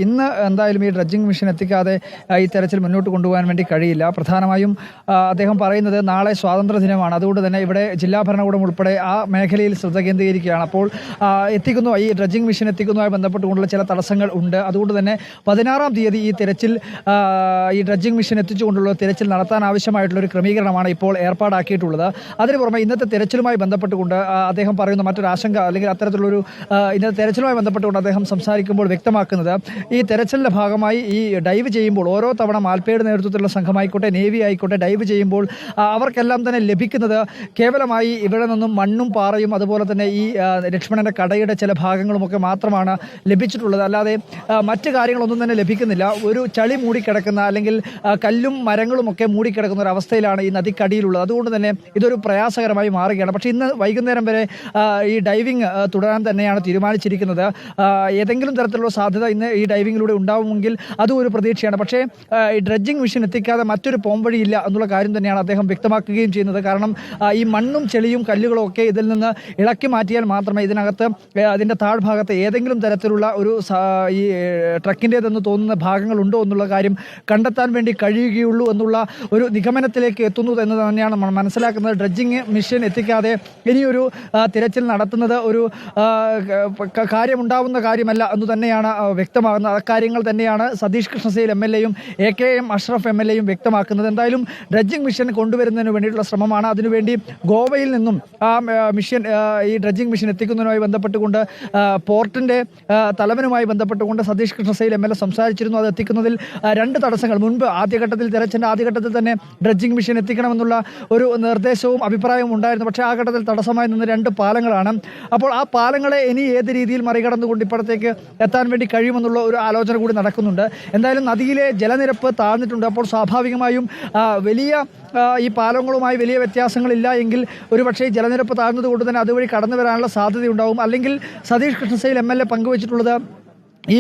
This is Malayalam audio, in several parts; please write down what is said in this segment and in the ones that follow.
ഇന്ന് എന്തായാലും ഈ ഡ്രഡ്ജിംഗ് മെഷീൻ എത്തിക്കാതെ ഈ തെരച്ചിൽ മുന്നോട്ട് കൊണ്ടുപോകാൻ വേണ്ടി കഴിയില്ല. പ്രധാനമായും അദ്ദേഹം പറയുന്നത് നാളെ സ്വാതന്ത്ര്യ ദിനമാണ്. അതുകൊണ്ട് തന്നെ ഇവിടെ ജില്ലാ ഭരണകൂടം ഉൾപ്പെടെ ആ മേഖലയിൽ ശ്രദ്ധ കേന്ദ്രീകരിക്കുകയാണ്. അപ്പോൾ ഈ ഡ്രഡ്ജിംഗ് മെഷീൻ എത്തിക്കുന്നതുമായി ബന്ധപ്പെട്ടുകൊണ്ടുള്ള ചില തടസ്സങ്ങൾ ഉണ്ട്. അതുകൊണ്ട് തന്നെ 16-ാം തീയതി ഈ തെരച്ചിൽ ഈ ഡ്രഡ്ജിംഗ് മെഷീൻ എത്തിച്ചുകൊണ്ടുള്ള തെരച്ചിൽ നടത്താൻ ആവശ്യമായിട്ടുള്ളൊരു ക്രമീകരണമാണ് ഇപ്പോൾ ഏർപ്പാടാക്കിയിട്ടുള്ളത്. അതിന് പുറമെ ഇന്നത്തെ തെരച്ചിലുമായി ബന്ധപ്പെട്ടുകൊണ്ട് അദ്ദേഹം പറയുന്ന മറ്റൊരു ആശങ്ക അല്ലെങ്കിൽ അത്തരത്തിലുള്ളൊരു ഇന്നത്തെ തെരച്ചിലുമായി ബന്ധപ്പെട്ടുകൊണ്ട് അദ്ദേഹം സംസാരിക്കുമ്പോൾ വ്യക്തമാക്കുന്നത് ഈ തെരച്ചിലിൻ്റെ ഭാഗമായി ഈ ഡൈവ് ചെയ്യുമ്പോൾ ഓരോ തവണ മാൽപ്പയുടെ നേതൃത്വത്തിലുള്ള സംഘമായിക്കോട്ടെ നേവി ആയിക്കോട്ടെ ഡൈവ് ചെയ്യുമ്പോൾ അവർക്കെല്ലാം തന്നെ ലഭിക്കുന്നത് കേവലമായി ഇവിടെ നിന്നും മണ്ണും പാറയും അതുപോലെ തന്നെ ഈ ലക്ഷ്മണൻ്റെ കടയുടെ ചില ഭാഗങ്ങളുമൊക്കെ മാത്രമാണ് ലഭിച്ചിട്ടുള്ളത്. അല്ലാതെ മറ്റ് കാര്യങ്ങളൊന്നും തന്നെ ലഭിക്കുന്നില്ല. ഒരു ചളി മൂടിക്കിടക്കുന്ന അല്ലെങ്കിൽ കല്ലും മരങ്ങളുമൊക്കെ മൂടിക്കിടക്കുന്ന ഒരു അവസ്ഥയിലാണ് ഈ നദിക്കടിയിലുള്ളത്. അതുകൊണ്ട് തന്നെ ഇതൊരു പ്രയാസകരമായി മാറുകയാണ്. പക്ഷേ ഇന്ന് വൈകുന്നേരം വരെ ഈ ഡൈവിംഗ് തുടരാൻ തന്നെയാണ് തീരുമാനിച്ചിരിക്കുന്നത്. ഏതെങ്കിലും തരത്തിലുള്ള സാധ്യത ഇന്ന് ഈ ഡൈവിങ്ങിലൂടെ ഉണ്ടാവുമെങ്കിൽ അതും ഒരു പ്രതീക്ഷയാണ്. പക്ഷേ ഈ ഡ്രഡ്ജിംഗ് മെഷീൻ എത്തിക്കാതെ മറ്റൊരു പോംവഴിയില്ല എന്നുള്ള കാര്യം തന്നെയാണ് അദ്ദേഹം വ്യക്തമാക്കുകയും ചെയ്യുന്നത്. കാരണം ഈ മണ്ണും ചെളിയും കല്ലുകളും ഒക്കെ ഇതിൽ നിന്ന് ഇളക്കി മാറ്റിയാൽ മാത്രമേ ഇതിനകത്ത് അതിൻ്റെ താഴ്ഭാഗത്ത് ഏതെങ്കിലും തരത്തിലുള്ള ഒരു ഈ ട്രക്കിൻ്റേതെന്ന് തോന്നുന്ന ഭാഗങ്ങളുണ്ടോ എന്നുള്ള കാര്യം കണ്ടെത്താൻ വേണ്ടി കഴിയുകയുള്ളൂ എന്നുള്ള ഒരു നിഗമനത്തിലേക്ക് എത്തുന്നു എന്ന് തന്നെയാണ് നമ്മൾ മനസ്സിലാക്കുന്നത്. ഡ്രഡ്ജിംഗ് മെഷീൻ എത്തിക്കാതെ ഇനിയൊരു തിരച്ചിൽ നടത്തുന്നത് ഒരു കാര്യമുണ്ടാവുന്ന കാര്യമല്ല എന്ന് തന്നെയാണ് വ്യക്തമാകുന്നത്. അക്കാര്യങ്ങൾ തന്നെയാണ് സതീഷ് കൃഷ്ണസേൽ MLA-യും AKM അഷ്റഫ് MLA-യും വ്യക്തമാക്കുന്നത്. എന്തായാലും ഡ്രഡ്ജിംഗ് മെഷീൻ കൊണ്ടുവരുന്നതിന് വേണ്ടിയിട്ടുള്ള ശ്രമമാണ്. അതിനുവേണ്ടി ഗോവയിൽ നിന്നും ഈ ഡ്രഡ്ജിംഗ് മെഷീൻ എത്തിക്കുന്നതിനുമായി ബന്ധപ്പെട്ടുകൊണ്ട് പോർട്ടിൻ്റെ തലവനുമായി ബന്ധപ്പെട്ടുകൊണ്ട് സതീഷ് കൃഷ്ണസേൽ MLA സംസാരിച്ചിരുന്നു. അത് എത്തിക്കുന്നതിൽ 2 തടസ്സങ്ങൾ മുൻപ് തെരച്ചിലിൻ്റെ ആദ്യഘട്ടത്തിൽ തന്നെ ഡ്രഡ്ജിംഗ് മെഷീൻ എത്തിക്കണമെന്നുള്ള ഒരു നിർദ്ദേശവും അഭിപ്രായവും ഉണ്ടായിരുന്നു. പക്ഷേ ആ ഘട്ടത്തിൽ തടസ്സമായി നിന്ന് 2 പാലങ്ങളാണ്. അപ്പോൾ ആ പാലങ്ങളെ ഇനി ഏത് രീതിയിൽ മറികടന്നുകൊണ്ട് ഇപ്പോഴത്തേക്ക് എത്താൻ വേണ്ടി കഴിയുമെന്നുള്ള ഒരു ആലോചന കൂടി നടക്കുന്നുണ്ട്. എന്തായാലും നദിയിലെ ജലനിരപ്പ് താഴ്ന്നിട്ടുണ്ട്. അപ്പോൾ സ്വാഭാവികമായും ഈ പാലങ്ങളുമായി വലിയ വ്യത്യാസങ്ങളില്ല എങ്കിൽ ഒരുപക്ഷേ ജലനിരപ്പ് താഴ്ന്നതുകൊണ്ട് തന്നെ അതുവഴി കടന്നു വരാനുള്ള സാധ്യതയുണ്ടാവും. അല്ലെങ്കിൽ സതീഷ് കൃഷ്ണസേൽ MLA പങ്കുവച്ചിട്ടുള്ളത് ഈ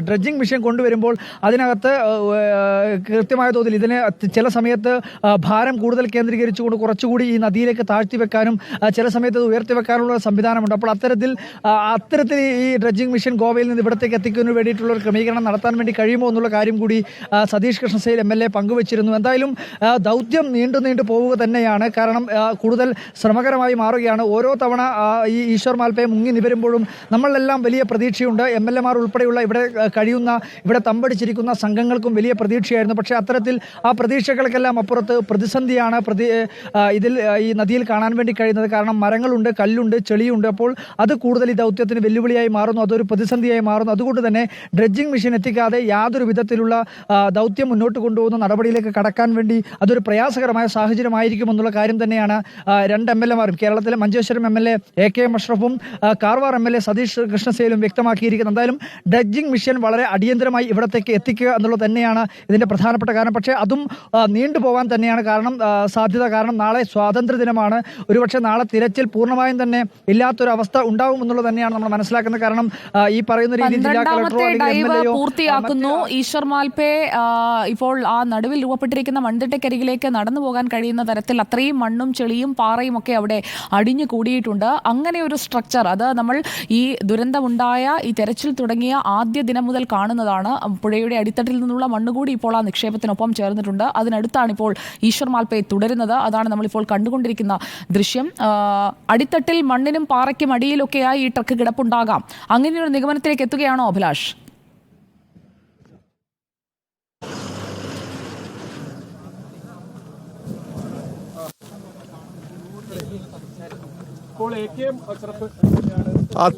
ഡ്രഡ്ജിംഗ് മെഷീൻ കൊണ്ടുവരുമ്പോൾ അതിനകത്ത് കൃത്യമായ തോതിൽ ഇതിന് ചില സമയത്ത് ഭാരം കൂടുതൽ കേന്ദ്രീകരിച്ചുകൊണ്ട് കുറച്ചുകൂടി ഈ നദിയിലേക്ക് താഴ്ത്തി വെക്കാനും ചില സമയത്ത് ഉയർത്തി വെക്കാനുള്ള സംവിധാനമുണ്ട്. അപ്പോൾ അത്തരത്തിൽ ഈ ഡ്രഡ്ജിംഗ് മെഷീൻ ഗോവയിൽ നിന്ന് ഇവിടത്തേക്ക് എത്തിക്കുന്നതിന് വേണ്ടിയിട്ടുള്ള ഒരു ക്രമീകരണം നടത്താൻ വേണ്ടി കഴിയുമോ എന്നുള്ള കാര്യം കൂടി സതീഷ് കൃഷ്ണസേൽ MLA പങ്കുവച്ചിരുന്നു. എന്തായാലും ദൗത്യം നീണ്ടു പോവുക തന്നെയാണ്. കാരണം കൂടുതൽ ശ്രമകരമായി മാറുകയാണ്. ഓരോ തവണ ഈ ഈശ്വർ മാൽപ്പയെ മുങ്ങി നിവരുമ്പോഴും നമ്മളെല്ലാം വലിയ പ്രതീക്ഷയുണ്ട്. MLA-മാർ ഉൾപ്പെടെയുള്ള ഇവിടെ തമ്പടിച്ചിരിക്കുന്ന സംഘങ്ങൾക്കും വലിയ പ്രതീക്ഷയായിരുന്നു. പക്ഷേ അത്തരത്തിൽ ആ പ്രതീക്ഷകൾക്കെല്ലാം അപ്പുറത്ത് പ്രതിസന്ധിയാണ് ഈ നദിയിൽ കാണാൻ വേണ്ടി കഴിയുന്നത്. കാരണം മരങ്ങളുണ്ട്, കല്ലുണ്ട്, ചെളിയുണ്ട്. അപ്പോൾ അത് കൂടുതൽ ഈ ദൗത്യത്തിന് വെല്ലുവിളിയായി മാറുന്നു, അതൊരു പ്രതിസന്ധിയായി മാറുന്നു. അതുകൊണ്ട് തന്നെ ഡ്രഡ്ജിംഗ് മെഷീൻ എത്തിക്കാതെ യാതൊരു വിധത്തിലുള്ള ദൗത്യം മുന്നോട്ട് കൊണ്ടുപോകുന്ന നടപടിയിലേക്ക് കടക്കാൻ വേണ്ടി അതൊരു പ്രയാസകരമായ സാഹചര്യമായിരിക്കുമെന്നുള്ള കാര്യം തന്നെയാണ് 2 MLA-മാരും കേരളത്തിലെ Manjeshwaram MLA AKM അഷ്റഫും Karwar MLA Satheesh കൃഷ്ണസേലും വ്യക്തമാക്കിയിരിക്കുന്നത്. എന്തായാലും ഡ്രഡ്ജിംഗ് മെഷീൻ വളരെ അടിയന്തരമായി ഇവിടത്തേക്ക് എത്തിക്കുക എന്നുള്ളത് തന്നെയാണ് ഇതിൻ്റെ പ്രധാനപ്പെട്ട കാരണം. പക്ഷേ അതും നീണ്ടുപോകാൻ തന്നെയാണ് സാധ്യത. കാരണം നാളെ സ്വാതന്ത്ര്യ ദിനമാണ്. ഒരുപക്ഷെ നാളെ തിരച്ചിൽ പൂർണ്ണമായും തന്നെ ഇല്ലാത്തൊരവസ്ഥ ഉണ്ടാവും എന്നുള്ളത് തന്നെയാണ് നമ്മൾ മനസ്സിലാക്കുന്നത്. കാരണം ഈ പറയുന്ന രീതിയിൽ ജില്ലാ കളക്ടറോ പൂർത്തിയാക്കുന്നു. ഈശ്വർ മാൽപ്പെ ഇപ്പോൾ ആ നടുവിൽ രൂപപ്പെട്ടിരിക്കുന്ന മൺതിട്ടക്കരികിലേക്ക് നടന്നു പോകാൻ കഴിയുന്ന തരത്തിൽ അത്രയും മണ്ണും ചെളിയും പാറയും ഒക്കെ അവിടെ അടിഞ്ഞു കൂടിയിട്ടുണ്ട്. അങ്ങനെ ഒരു സ്ട്രക്ചർ അത് നമ്മൾ ഈ ദുരന്തമുണ്ടായ ഈ തെരച്ചിൽ തുടങ്ങിയ ആദ്യ ദിനം മുതൽ കാണുന്നതാണ്. പുഴയുടെ അടിത്തട്ടിൽ നിന്നുള്ള മണ്ണുകൂടി ഇപ്പോൾ ആ നിക്ഷേപത്തിനൊപ്പം ചേർന്നിട്ടുണ്ട്. അതിനടുത്താണ് ഇപ്പോൾ ഈശ്വർ മാൽപ്പെ തുടരുന്നത്. അതാണ് നമ്മളിപ്പോൾ കണ്ടുകൊണ്ടിരിക്കുന്ന ദൃശ്യം. അടിത്തട്ടിൽ മണ്ണിനും പാറയ്ക്കും അടിയിലൊക്കെയായി ഈ ട്രക്ക് കിടപ്പുണ്ടാകാം. അങ്ങനെയൊരു നിഗമനത്തിലേക്ക് എത്തുകയാണോ അഭിലാഷ്?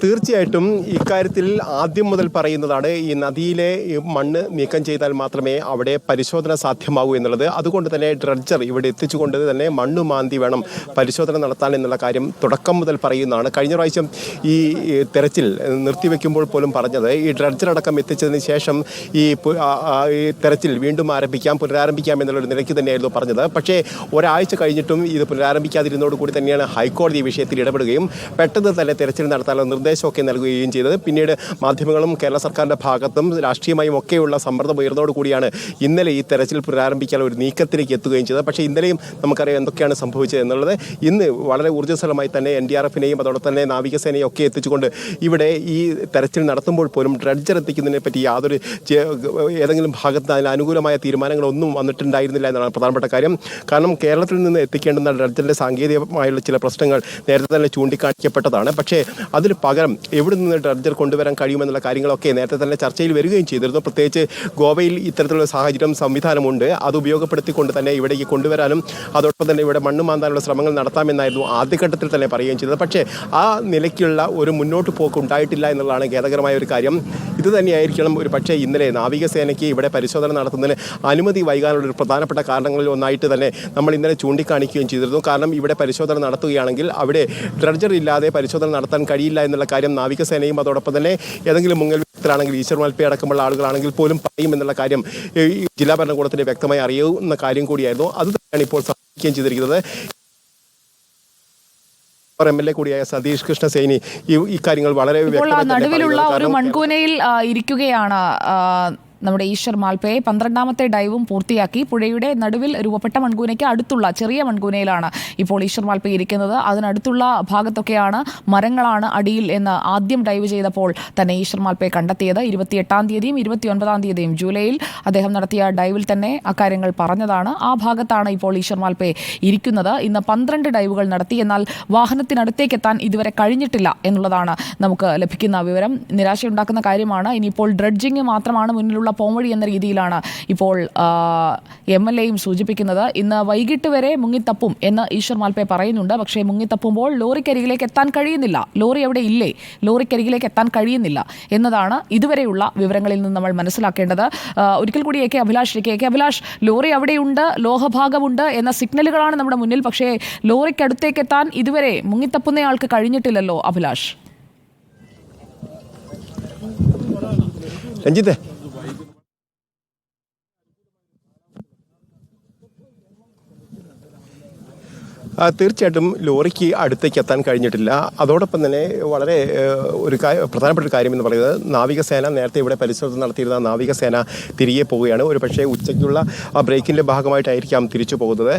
തീർച്ചയായിട്ടും ഇക്കാര്യത്തിൽ ആദ്യം മുതൽ പറയുന്നതാണ് ഈ നദിയിലെ മണ്ണ് നീക്കം ചെയ്താൽ മാത്രമേ അവിടെ പരിശോധന സാധ്യമാകൂ എന്നുള്ളത്. അതുകൊണ്ട് തന്നെ ഡ്രഡ്ജർ ഇവിടെ എത്തിച്ചുകൊണ്ട് തന്നെ മണ്ണ് മാന്തി വേണം പരിശോധന നടത്താൻ എന്നുള്ള കാര്യം തുടക്കം മുതൽ പറയുന്നതാണ്. കഴിഞ്ഞ പ്രാവശ്യം ഈ തെരച്ചിൽ നിർത്തിവെക്കുമ്പോൾ പോലും പറഞ്ഞത് ഈ ഡ്രഡ്ജർ അടക്കം എത്തിച്ചതിന് ശേഷം ഈ തെരച്ചിൽ വീണ്ടും പുനരാരംഭിക്കാം എന്നുള്ളൊരു നിലയ്ക്ക് തന്നെയായിരുന്നു പറഞ്ഞത്. പക്ഷേ ഒരാഴ്ച കഴിഞ്ഞിട്ടും ഇത് പുനരാരംഭിക്കാതിരുന്നതോടുകൂടി തന്നെയാണ് ഹൈക്കോടതി ഈ വിഷയത്തിൽ ഇടപെടുകയും പെട്ടെന്ന് തന്നെ തെരച്ചിൽ നടത്താൻ നടത്താനുള്ള നിർദ്ദേശമൊക്കെ നൽകുകയും ചെയ്തത്. പിന്നീട് മാധ്യമങ്ങളും കേരള സർക്കാരിൻ്റെ ഭാഗത്തും രാഷ്ട്രീയമായും ഒക്കെയുള്ള സമ്മർദ്ദം ഉയർന്നതോടുകൂടിയാണ് ഇന്നലെ ഈ തെരച്ചിൽ പുനരാരംഭിക്കാൻ ഒരു നീക്കത്തിലേക്ക് എത്തുകയും ചെയ്തത്. പക്ഷേ ഇന്നലെയും നമുക്കറിയാം എന്തൊക്കെയാണ് സംഭവിച്ചത് എന്നുള്ളത്. ഇന്ന് വളരെ ഊർജ്ജസ്വലമായി തന്നെ NDRFനെയും അതോടൊപ്പം തന്നെ നാവികസേനയും ഒക്കെ എത്തിച്ചുകൊണ്ട് ഇവിടെ ഈ തെരച്ചിൽ നടത്തുമ്പോൾ പോലും ഡ്രഡ്ജർ എത്തിക്കുന്നതിനെ പറ്റി ഏതെങ്കിലും ഭാഗത്ത് അതിന് അനുകൂലമായ തീരുമാനങ്ങളൊന്നും വന്നിട്ടുണ്ടായിരുന്നില്ല എന്നാണ് പ്രധാനപ്പെട്ട കാര്യം. കാരണം കേരളത്തിൽ നിന്ന് എത്തിക്കേണ്ടുന്ന ഡ്രഡ്ജറിൻ്റെ സാങ്കേതികമായുള്ള ചില പ്രശ്നങ്ങൾ നേരത്തെ തന്നെ ചൂണ്ടിക്കാണിക്കപ്പെട്ടതാണ്. പക്ഷേ അതിന് പകരം എവിടെ നിന്ന് ഡ്രഡ്ജർ കൊണ്ടുവരാൻ കഴിയുമെന്നുള്ള കാര്യങ്ങളൊക്കെ നേരത്തെ തന്നെ ചർച്ചയിൽ വരികയും ചെയ്തിരുന്നു. പ്രത്യേകിച്ച് ഗോവയിൽ ഇത്തരത്തിലുള്ള സാഹചര്യം സംവിധാനമുണ്ട്. അത് ഉപയോഗപ്പെടുത്തിക്കൊണ്ട് തന്നെ ഇവിടേക്ക് കൊണ്ടുവരാനും അതോടൊപ്പം തന്നെ ഇവിടെ മണ്ണ് മാന്താനുള്ള ശ്രമങ്ങൾ നടത്താമെന്നായിരുന്നു ആദ്യഘട്ടത്തിൽ തന്നെ പറയുകയും ചെയ്തത്. പക്ഷേ ആ നിലയ്ക്കുള്ള ഒരു മുന്നോട്ട് പോക്ക് ഉണ്ടായിട്ടില്ല എന്നുള്ളതാണ് ഖേദകരമായ ഒരു കാര്യം. ഇത് തന്നെയായിരിക്കണം ഒരു പക്ഷേ ഇന്നലെ നാവികസേനയ്ക്ക് ഇവിടെ പരിശോധന നടത്തുന്നതിന് അനുമതി വൈകാനുള്ള ഒരു പ്രധാനപ്പെട്ട കാരണങ്ങളിൽ ഒന്നായിട്ട് തന്നെ നമ്മൾ ഇന്നലെ ചൂണ്ടിക്കാണിക്കുകയും ചെയ്തിരുന്നു. കാരണം ഇവിടെ പരിശോധന നടത്തുകയാണെങ്കിൽ അവിടെ ഡ്രഡ്ജർ ഇല്ലാതെ പരിശോധന നടത്താൻ കഴിയില്ല എന്നുള്ള കാര്യം നാവികസേനയും അതോടൊപ്പം തന്നെ ഏതെങ്കിലും മുങ്ങൽ വിദഗ്ധരാണെങ്കിൽ ഈശ്വർ മാൽപ്പെ അടക്കമുള്ള ആളുകളാണെങ്കിൽ പോലും പറയും എന്നുള്ള കാര്യം ജില്ലാ ഭരണകൂടത്തിന് വ്യക്തമായി അറിയുന്ന കാര്യം കൂടിയായിരുന്നു. അത് തന്നെയാണ് ഇപ്പോൾ സംഭവിക്കുകയും ചെയ്തിരിക്കുന്നത്. MLA കൂടിയായ സതീഷ് കൃഷ്ണ സൈനി ഈ കാര്യങ്ങൾ വളരെ നടുവിലുള്ള ഒരു മൺകൂനയിൽ ഇരിക്കുകയാണ് നമ്മുടെ ഈശ്വർ മാൽപ്പെ. 12ാമത്തെ ഡൈവും പൂർത്തിയാക്കി പുഴയുടെ നടുവിൽ രൂപപ്പെട്ട മൺകൂനയ്ക്ക് അടുത്തുള്ള ചെറിയ മൺകൂനയിലാണ് ഇപ്പോൾ ഈശ്വർ മാൽപ്പെ ഇരിക്കുന്നത്. അതിനടുത്തുള്ള ഭാഗത്തൊക്കെയാണ് മരങ്ങളാണ് അടിയിൽ എന്ന് ആദ്യം ഡൈവ് ചെയ്തപ്പോൾ തന്നെ ഈശ്വർ മാൽപ്പെ കണ്ടെത്തിയത്. 28-ാം തീയതിയും 29-ാം തീയതിയും ജൂലൈയിൽ അദ്ദേഹം നടത്തിയ ഡൈവിൽ തന്നെ അക്കാര്യങ്ങൾ പറഞ്ഞതാണ്. ആ ഭാഗത്താണ് ഇപ്പോൾ ഈശ്വർ മാൽപ്പെ ഇരിക്കുന്നത്. ഇന്ന് 12 ഡൈവുകൾ നടത്തി. എന്നാൽ വാഹനത്തിനടുത്തേക്ക് എത്താൻ ഇതുവരെ കഴിഞ്ഞിട്ടില്ല എന്നുള്ളതാണ് നമുക്ക് ലഭിക്കുന്ന വിവരം. നിരാശയുണ്ടാക്കുന്ന കാര്യമാണ്. ഇനിയിപ്പോൾ ഡ്രഡ്ജിങ് മാത്രമാണ് മുന്നിലുള്ള പോംവഴി എന്ന രീതിയിലാണ് ഇപ്പോൾ MLAയും സൂചിപ്പിക്കുന്നത്. ഇന്ന് വൈകിട്ട് വരെ മുങ്ങിത്തപ്പും എന്ന് ഈശ്വർ മാൽപ്പെ പറയുന്നുണ്ട്. പക്ഷേ മുങ്ങിത്തപ്പുമ്പോൾ ലോറിക്കരികിലേക്ക് എത്താൻ കഴിയുന്നില്ല. ലോറി അവിടെ ഇല്ലേ, ലോറിക്കരികിലേക്ക് എത്താൻ കഴിയുന്നില്ല എന്നതാണ് ഇതുവരെയുള്ള വിവരങ്ങളിൽ നിന്ന് നമ്മൾ മനസ്സിലാക്കേണ്ടത്. ഒരിക്കൽ കൂടി അഭിലാഷ്, ലോറി അവിടെയുണ്ട്, ലോഹഭാഗമുണ്ട് എന്ന സിഗ്നലുകളാണ് നമ്മുടെ മുന്നിൽ. പക്ഷേ ലോറിക്കടുത്തേക്ക് എത്താൻ ഇതുവരെ മുങ്ങിത്തപ്പുന്നയാൾക്ക് കഴിഞ്ഞിട്ടില്ലല്ലോ അഭിലാഷ്. രഞ്ജിത്തെ, തീർച്ചയായിട്ടും ലോറിക്ക് അടുത്തേക്ക് എത്താൻ കഴിഞ്ഞിട്ടില്ല. അതോടൊപ്പം തന്നെ വളരെ പ്രധാനപ്പെട്ട ഒരു കാര്യം എന്ന് പറയുന്നത് നാവികസേന നേരത്തെ ഇവിടെ പരിശോധന നടത്തിയിരുന്ന നാവികസേന തിരികെ പോവുകയാണ്. ഒരു പക്ഷേ ഉച്ചയ്ക്കുള്ള ബ്രേക്കിൻ്റെ ഭാഗമായിട്ടായിരിക്കാം തിരിച്ചു പോകുന്നത്.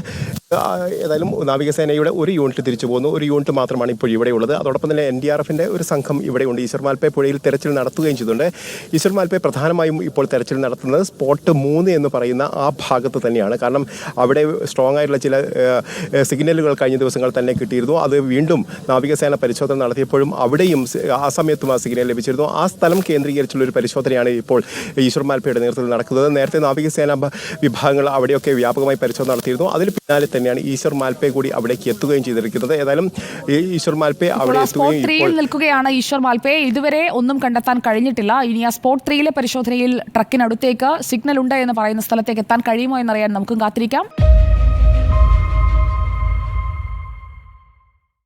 ഏതായാലും നാവികസേനയുടെ ഒരു യൂണിറ്റ് തിരിച്ചു പോകുന്നു. ഒരു യൂണിറ്റ് മാത്രമാണ് ഇപ്പോൾ ഇവിടെയുള്ളത്. അതോടൊപ്പം തന്നെ NDRFൻ്റെ ഒരു സംഘം ഇവിടെയുണ്ട്. ഈശ്വർ മാൽപ്പെ പുഴയിൽ തെരച്ചിൽ നടത്തുകയും ചെയ്തിട്ടുണ്ട്. ഈശ്വർ മാൽപ്പെ പ്രധാനമായും ഇപ്പോൾ തെരച്ചിൽ നടത്തുന്നത് സ്പോട്ട് 3 എന്ന് പറയുന്ന ആ ഭാഗത്ത് തന്നെയാണ്. കാരണം അവിടെ സ്ട്രോങ് ആയിട്ടുള്ള ചില സിഗ്നലുകൾ കഴിഞ്ഞ ദിവസങ്ങൾ തന്നെ കിട്ടിയിരുന്നു. അത് വീണ്ടും നാവികസേന പരിശോധന നടത്തിയപ്പോഴും അവിടെയും ആ സമയത്തും ആ സിഗ്നൽ ലഭിച്ചിരുന്നു. ആ സ്ഥലം കേന്ദ്രീകരിച്ചുള്ള ഒരു പരിശോധനയാണ് ഇപ്പോൾ ഈശ്വർ മാൽപ്പയുടെ നേതൃത്വത്തിൽ നടക്കുന്നത്. നേരത്തെ നാവികസേന വിഭാഗങ്ങൾ അവിടെയൊക്കെ വ്യാപകമായി പരിശോധന നടത്തിയിരുന്നു. അതിൽ പിന്നാലെ തന്നെയാണ് ഈശ്വർ മാൽപ്പെ കൂടി അവിടേക്ക് എത്തുകയും ചെയ്തിരിക്കുന്നത്. ഏതായാലും ഈശ്വർ മാൽപ്പെ അവിടെ എത്തുകയും നിൽക്കുകയാണ്. ഈശ്വർ മാൽപ്പെ ഇതുവരെ ഒന്നും കണ്ടെത്താൻ കഴിഞ്ഞിട്ടില്ല. ഇനി ആ സ്പോട്ട് 3യിലെ പരിശോധനയിൽ ട്രക്കിനടുത്തേക്ക് സിഗ്നൽ ഉണ്ട് എന്ന് പറയുന്ന സ്ഥലത്തേക്ക് എത്താൻ കഴിയുമോ എന്നറിയാൻ നമുക്കും കാത്തിരിക്കാം.